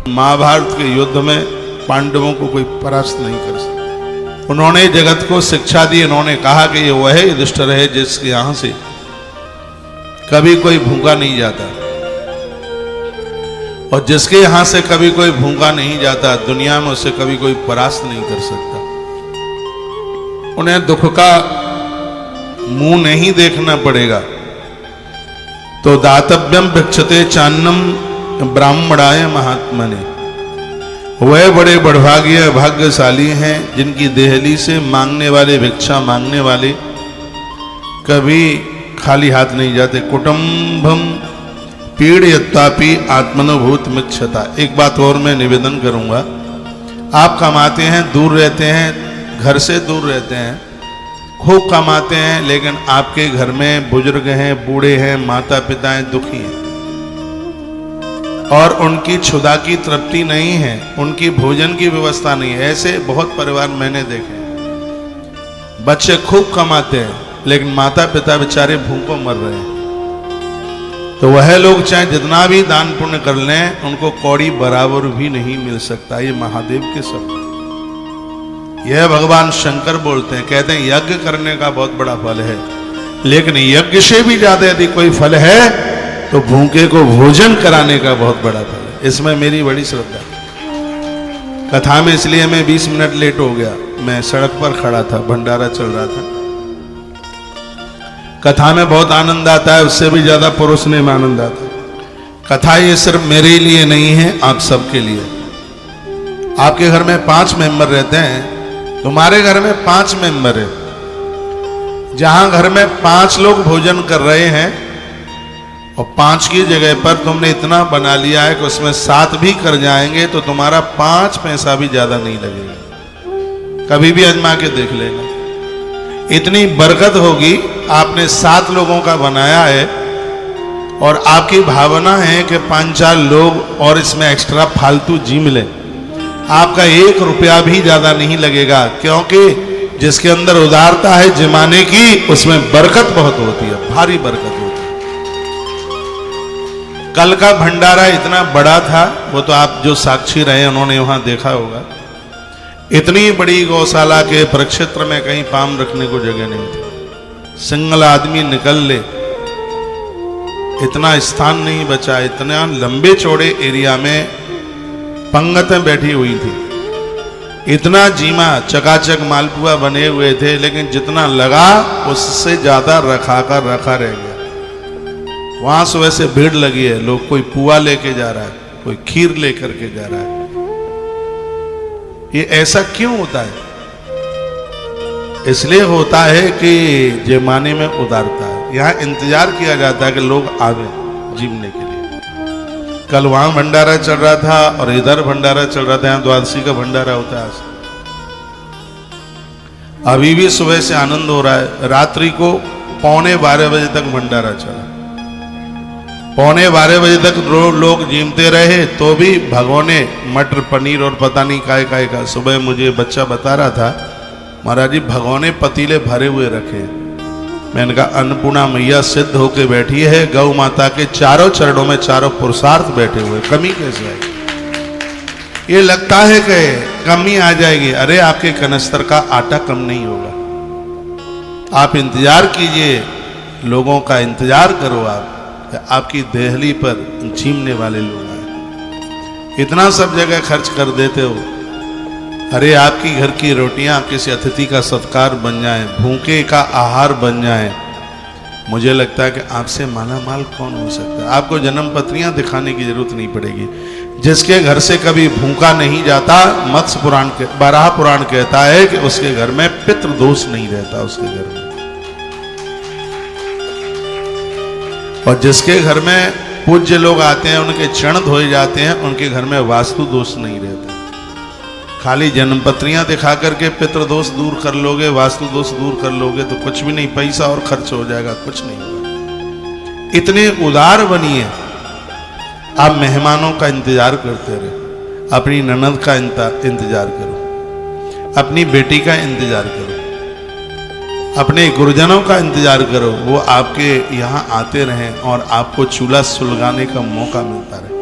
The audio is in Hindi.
महाभारत के युद्ध में पांडवों को कोई परास्त नहीं कर सकता। उन्होंने जगत को शिक्षा दी। उन्होंने कहा कि ये वह युधिष्ठिर है जिसके यहां से कभी कोई भूखा नहीं जाता, और जिसके यहां से कभी कोई भूखा नहीं जाता, दुनिया में उसे कभी कोई परास्त नहीं कर सकता। उन्हें दुख का मुंह नहीं देखना पड़ेगा। तो दातव्यम भिक्षते चान्नम ब्राह्मणाय महात्मने, वह बड़े बड़भाग्य भाग्यशाली हैं जिनकी देहली से मांगने वाले, भिक्षा मांगने वाले कभी खाली हाथ नहीं जाते। कुटुंबम पीड़यत्तापि आत्मनुभूत मिच्छता। एक बात और मैं निवेदन करूंगा, आप कमाते हैं, दूर रहते हैं, घर से दूर रहते हैं, खूब कमाते हैं, लेकिन आपके घर में बुजुर्ग हैं, बूढ़े हैं, माता पिता हैं, दुखी हैं, और उनकी क्षुधा की तृप्ति नहीं है, उनकी भोजन की व्यवस्था नहीं है। ऐसे बहुत परिवार मैंने देखे। बच्चे खूब कमाते हैं लेकिन माता पिता बेचारे भूखों मर रहे हैं। तो वह लोग चाहे जितना भी दान पुण्य कर लें, उनको कौड़ी बराबर भी नहीं मिल सकता। ये महादेव के शब्द, यह भगवान शंकर बोलते हैं। कहते हैं यज्ञ करने का बहुत बड़ा फल है, लेकिन यज्ञ से भी ज्यादा यदि कोई फल है तो भूखे को भोजन कराने का बहुत बड़ा फल है। इसमें मेरी बड़ी श्रद्धा। कथा में इसलिए मैं 20 मिनट लेट हो गया, मैं सड़क पर खड़ा था, भंडारा चल रहा था। कथा में बहुत आनंद आता है, उससे भी ज्यादा परोसने में आनंद आता है। कथा ये सिर्फ मेरे लिए नहीं है, आप सबके लिए। आपके घर में 5 मेंबर रहते हैं, तुम्हारे घर में 5 मेंबर है। जहां घर में 5 लोग भोजन कर रहे हैं और 5 की जगह पर तुमने इतना बना लिया है कि उसमें 7 भी कर जाएंगे तो तुम्हारा 5 पैसा भी ज्यादा नहीं लगेगा। कभी भी आजमा के देख लेना, इतनी बरकत होगी। आपने 7 लोगों का बनाया है और आपकी भावना है कि 5-4 लोग और इसमें एक्स्ट्रा फालतू जी मिले, आपका 1 रुपया भी ज्यादा नहीं लगेगा। क्योंकि जिसके अंदर उदारता है जमाने की, उसमें बरकत बहुत होती है, भारी बरकत होती है। कल का भंडारा इतना बड़ा था, वो तो आप जो साक्षी रहे उन्होंने वहां देखा होगा। इतनी बड़ी गौशाला के प्रक्षेत्र में कहीं पाम रखने को जगह नहीं थी। सिंगल आदमी निकल ले, इतना स्थान नहीं बचा। इतना लंबे चौड़े एरिया में पंगतें बैठी हुई थी, इतना जीमा चकाचक मालपुआ बने हुए थे, लेकिन जितना लगा उससे ज्यादा रखा रह गया। वहां सुबह से भीड़ लगी है, लोग कोई पुआ लेके जा रहा है, कोई खीर लेकर के जा रहा है। ये ऐसा क्यों होता है? इसलिए होता है कि जमाने में उदारता है। यहाँ इंतजार किया जाता है कि लोग आवे जीवने के लिए। कल वहां भंडारा चल रहा था और इधर भंडारा चल रहा था। यहाँ द्वादशी का भंडारा होता है। अभी भी सुबह से आनंद हो रहा है। रात्रि को 11:15 बजे तक भंडारा चला। 11:15 बजे तक लोग जीमते रहे, तो भी भगोने मटर पनीर और पता नहीं काय का। सुबह मुझे बच्चा बता रहा था, महाराज जी भगोने पतीले भरे हुए रखे। मैंने कहा अन्नपूर्णा मैया सिद्ध होके बैठी है, गौ माता के चारों चरणों में चारों पुरुषार्थ बैठे हुए, कमी कैसे आएगी? ये लगता है कि कमी आ जाएगी। अरे आपके कनस्तर का आटा कम नहीं होगा। आप इंतजार कीजिए, लोगों का इंतजार करो। आप आपकी देहली पर झीमने वाले लोग आए, इतना सब जगह खर्च कर देते हो। अरे आपकी घर की रोटियां किसी अतिथि का सत्कार बन जाए, भूखे का आहार बन जाए, मुझे लगता है कि आपसे माला माल कौन हो सकता है। आपको जन्म पत्रियां दिखाने की जरूरत नहीं पड़ेगी। जिसके घर से कभी भूखा नहीं जाता, मत्स्य पुराण के बारह पुराण कहता है कि उसके घर में पितृदोष नहीं रहता उसके घर में। और जिसके घर में पूज्य लोग आते हैं, उनके चरण धोए जाते हैं, उनके घर में वास्तु दोष नहीं रहता। खाली जन्मपत्रियां दिखा करके पितृदोष दूर कर लोगे, वास्तु दोष दूर कर लोगे तो कुछ भी नहीं, पैसा और खर्च हो जाएगा, कुछ नहीं होगा। इतने उदार बनिए। आप मेहमानों का इंतजार करते रहे, अपनी ननद का इंतजार करो, अपनी बेटी का इंतजार करो, अपने गुरुजनों का इंतजार करो। वो आपके यहाँ आते रहें और आपको चूल्हा सुलगाने का मौका मिलता रहे।